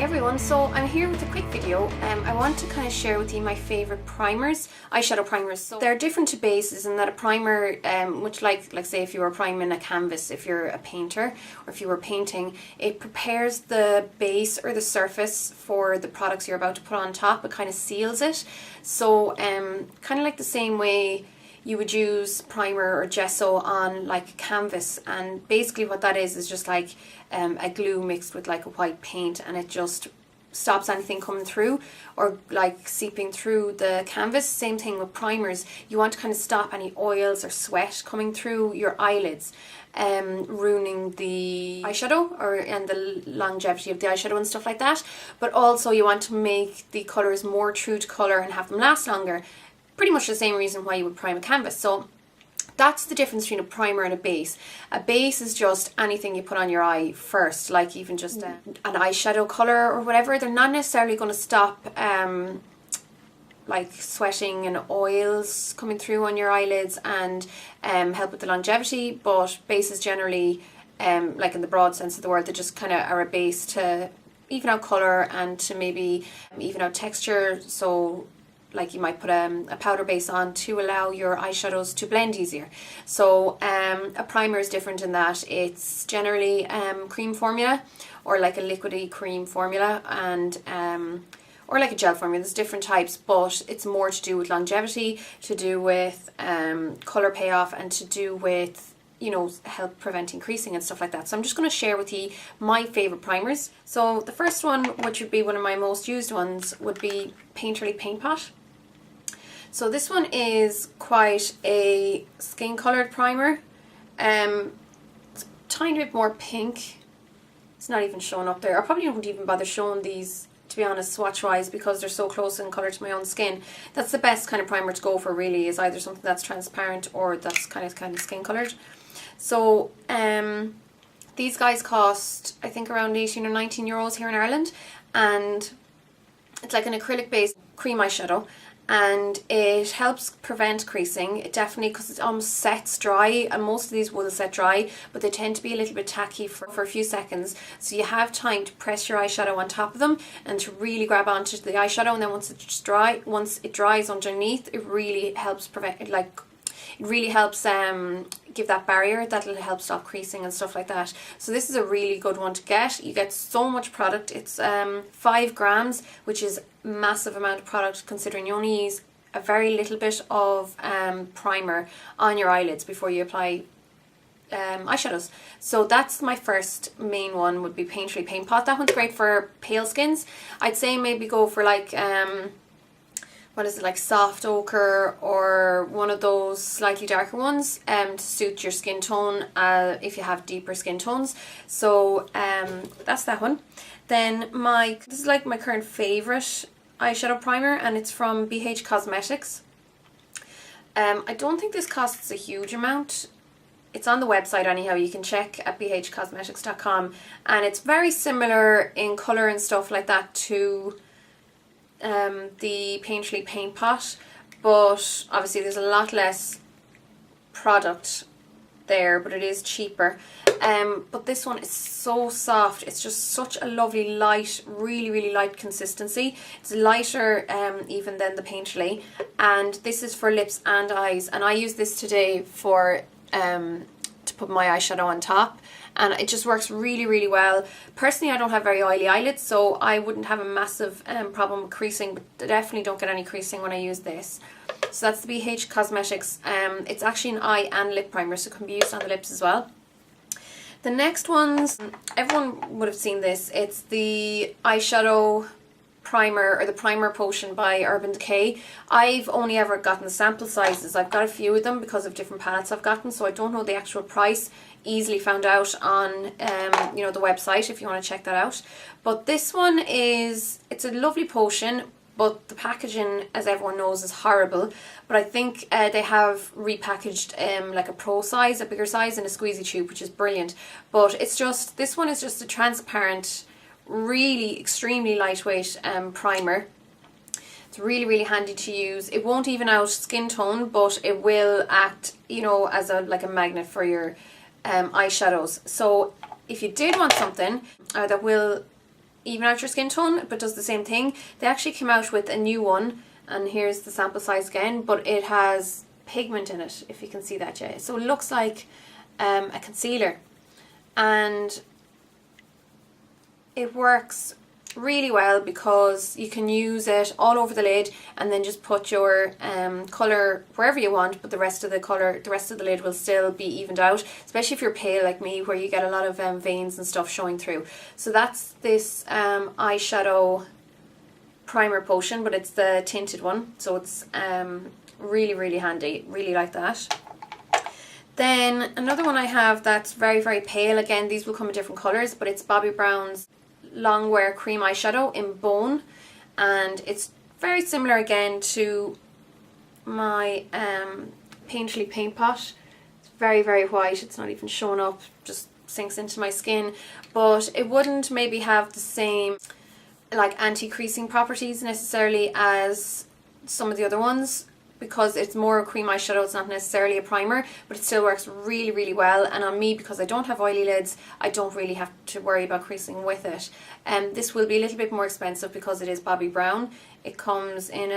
Hey everyone, so I'm here with a quick video. I want to kind of share with you my favourite primers, eyeshadow primers. So they're different to bases in that a primer, which like say if you were priming a canvas, if you're a painter or if you were painting, it prepares the base or the surface for the products you're about to put on top. It kind of seals it. So kind of like the same way you would use primer or gesso on like canvas, and basically what that is just like a glue mixed with like a white paint, and it just stops anything coming through or like seeping through the canvas. Same thing with primers, you want to kind of stop any oils or sweat coming through your eyelids, ruining the eyeshadow and the longevity of the eyeshadow and stuff like that. But also you want to make the colours more true to colour and have them last longer. Pretty much the same reason why you would prime a canvas. So that's the difference between a primer and a base. A base is just anything you put on your eye first, like even just an eyeshadow colour or whatever. They're not necessarily going to stop like sweating and oils coming through on your eyelids and help with the longevity, but bases generally, like in the broad sense of the word, they just kind of are a base to even out colour and to maybe even out texture. So like you might put a powder base on to allow your eyeshadows to blend easier. So a primer is different in that it's generally cream formula or like a liquidy cream formula, and or like a gel formula. There's different types, but it's more to do with longevity, to do with colour payoff, and to do with, you know, help preventing creasing and stuff like that. So I'm just going to share with you my favourite primers. So the first one, which would be one of my most used ones, would be Painterly Paint Pot. So this one is quite a skin coloured primer. It's a tiny bit more pink. It's not even showing up there. I probably wouldn't even bother showing these, to be honest, swatch wise, because they're so close in colour to my own skin. That's the best kind of primer to go for, really, is either something that's transparent or that's kind of skin coloured. So these guys cost, I think, around 18 or 19 euros here in Ireland, and it's like an acrylic based cream eyeshadow, and it helps prevent creasing. It definitely, because it almost sets dry, and most of these will set dry, but they tend to be a little bit tacky for a few seconds, so you have time to press your eyeshadow on top of them and to really grab onto the eyeshadow. And then once it dries underneath, it really helps prevent it, like it really helps give that barrier that'll help stop creasing and stuff like that. So this is a really good one to get. You get so much product. It's 5 grams, which is a massive amount of product considering you only use a very little bit of primer on your eyelids before you apply eyeshadows. So that's my first main one, would be Painterly Paint Pot. That one's great for pale skins. I'd say maybe go for like what is it, like soft ochre or one of those slightly darker ones to suit your skin tone if you have deeper skin tones. So that's that one. Then this is like my current favourite eyeshadow primer, and it's from BH Cosmetics. I don't think this costs a huge amount. It's on the website anyhow, you can check at bhcosmetics.com, and it's very similar in colour and stuff like that to the Painterly Paint Pot, but obviously there's a lot less product there, but it is cheaper. But this one is so soft. It's just such a lovely light, really light consistency. It's lighter even than the Painterly, and this is for lips and eyes, and I use this today for to put my eyeshadow on top, and it just works really well. Personally, I don't have very oily eyelids, so I wouldn't have a massive problem with creasing, but I definitely don't get any creasing when I use this. So that's the BH Cosmetics. It's actually an eye and lip primer, so it can be used on the lips as well. The next ones, everyone would have seen this. It's the eyeshadow primer, or the primer potion by Urban Decay. I've only ever gotten the sample sizes. I've got a few of them because of different palettes I've gotten, so I don't know the actual price. Easily found out on you know, the website if you want to check that out. But this one it's a lovely potion, but the packaging, as everyone knows, is horrible. But I think they have repackaged like a pro size, a bigger size, in a squeezy tube, which is brilliant. But it's just, this one is just a transparent, really extremely lightweight primer. It's really handy to use. It won't even out skin tone, but it will act, you know, as like a magnet for your eyeshadows. So if you did want something that will even out your skin tone, but does the same thing. They actually came out with a new one, and here's the sample size again, but it has pigment in it, if you can see that yet. So it looks like a concealer, and it works really well because you can use it all over the lid and then just put your colour wherever you want, but the rest of the lid will still be evened out, especially if you're pale like me, where you get a lot of veins and stuff showing through. So that's this eyeshadow primer potion, but it's the tinted one, so it's really, really handy. Really like that. Then another one I have that's very, very pale. Again, these will come in different colours, but it's Bobbi Brown's Longwear Cream Eyeshadow in Bone, and it's very similar again to my Painterly paint pot. It's very, very white. It's not even showing up, just sinks into my skin, but it wouldn't maybe have the same like anti-creasing properties necessarily as some of the other ones, because it's more a cream eyeshadow. It's not necessarily a primer, but it still works really, really well. And on me, because I don't have oily lids, I don't really have to worry about creasing with it. This will be a little bit more expensive because it is Bobbi Brown. It comes in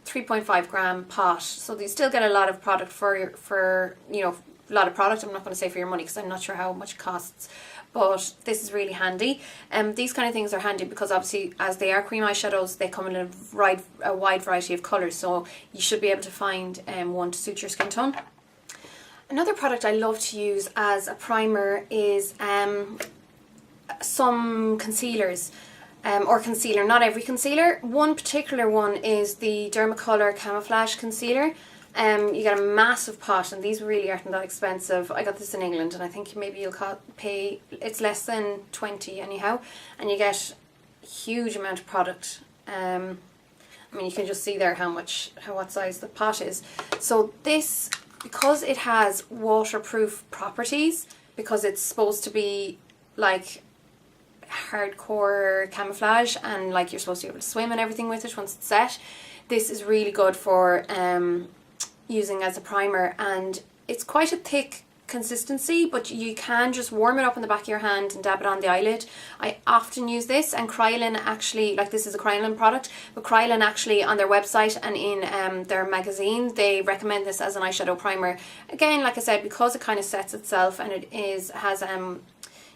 3.5 gram pot, so you still get a lot of product for you know, a lot of product. I'm not going to say for your money because I'm not sure how much it costs, but this is really handy. These kind of things are handy because obviously, as they are cream eyeshadows, they come in a wide variety of colours, so you should be able to find one to suit your skin tone. Another product I love to use as a primer is some concealers. Or concealer, not every concealer. One particular one is the Dermacode Camouflage Concealer. You get a massive pot, and these really aren't that expensive. I got this in England, and I think maybe you'll pay, it's less than 20 anyhow, and you get a huge amount of product. I mean, you can just see there what size the pot is. So this, because it has waterproof properties, because it's supposed to be like hardcore camouflage, and like you're supposed to be able to swim and everything with it once it's set, this is really good for using as a primer, and it's quite a thick consistency, but you can just warm it up in the back of your hand and dab it on the eyelid. I often use this, and Kryolan actually, like, this is a Kryolan product, but Kryolan actually on their website and in their magazine, they recommend this as an eyeshadow primer. Again, like I said, because it kind of sets itself and it has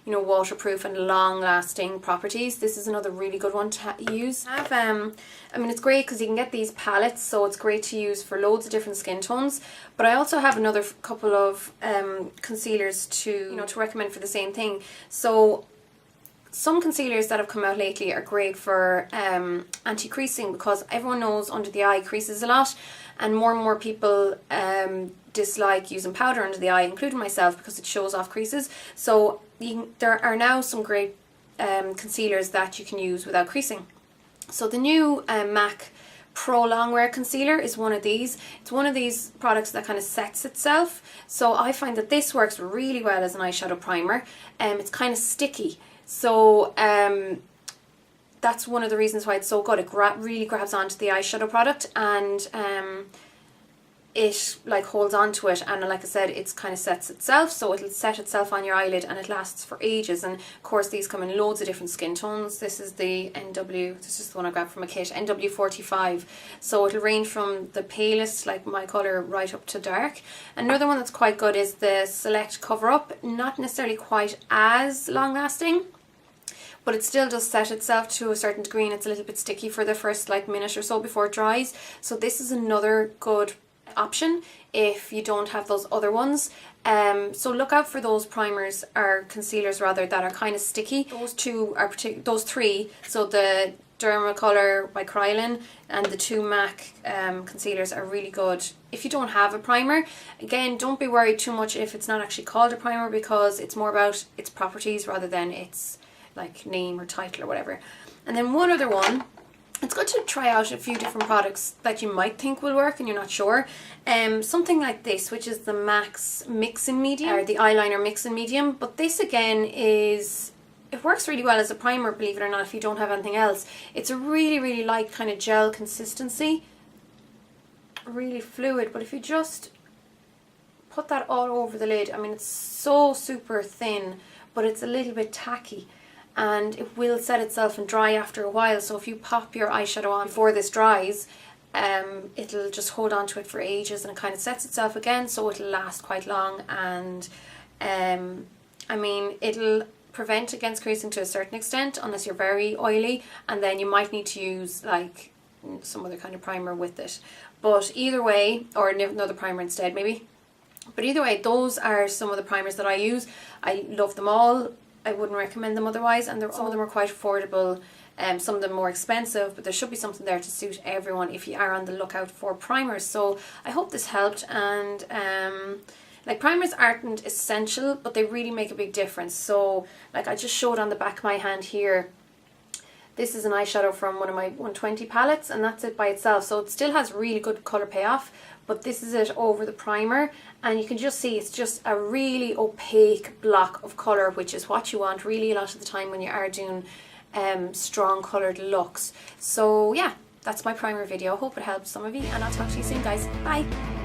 you know, waterproof and long-lasting properties. This is another really good one to use. I mean, it's great because you can get these palettes, so it's great to use for loads of different skin tones. But I also have another couple of concealers to recommend for the same thing. So some concealers that have come out lately are great for anti-creasing, because everyone knows under the eye creases a lot, and more people dislike using powder under the eye, including myself, because it shows off creases. So there are now some great concealers that you can use without creasing. So the new MAC Pro Longwear Concealer is one of these. It's one of these products that kind of sets itself. So I find that this works really well as an eyeshadow primer. It's kind of sticky. So that's one of the reasons why it's so good. It really grabs onto the eyeshadow product, and it like holds on to it, and like I said, it's kind of sets itself, so it'll set itself on your eyelid and it lasts for ages. And of course these come in loads of different skin tones. This is the this is the one I grabbed from a kit, NW45, so it'll range from the palest, like my colour, right up to dark. Another one that's quite good is the Select Cover Up. Not necessarily quite as long lasting, but it still does set itself to a certain degree, and it's a little bit sticky for the first like minute or so before it dries. So this is another good option if you don't have those other ones. So look out for those primers, or concealers rather, that are kind of sticky. Those three, so the Dermacode by Kryolan and the two MAC concealers are really good if you don't have a primer. Again, don't be worried too much if it's not actually called a primer, because it's more about its properties rather than its like name or title or whatever. And then one other one, it's good to try out a few different products that you might think will work and you're not sure. Something like this, which is the MAC's Mix in Medium, or the eyeliner Mix in Medium. But this again it works really well as a primer, believe it or not, if you don't have anything else. It's a really, really light kind of gel consistency, really fluid, but if you just put that all over the lid, I mean, it's so super thin, but it's a little bit tacky. and it will set itself and dry after a while. So if you pop your eyeshadow on before this dries, it'll just hold on to it for ages, and it kind of sets itself again, so it'll last quite long. And I mean, it'll prevent against creasing to a certain extent unless you're very oily, and then you might need to use like some other kind of primer with it. But either way, or another primer instead maybe. But either way, those are some of the primers that I use. I love them all. I wouldn't recommend them otherwise, and some of them are quite affordable. Some of them more expensive, but there should be something there to suit everyone if you are on the lookout for primers. So I hope this helped. And like, primers aren't essential, but they really make a big difference. So like I just showed on the back of my hand here, this is an eyeshadow from one of my 120 palettes, and that's it by itself. So it still has really good colour payoff, but this is it over the primer, and you can just see it's just a really opaque block of colour, which is what you want really a lot of the time when you are doing strong coloured looks. So yeah, that's my primer video. I hope it helps some of you, and I'll talk to you soon, guys. Bye!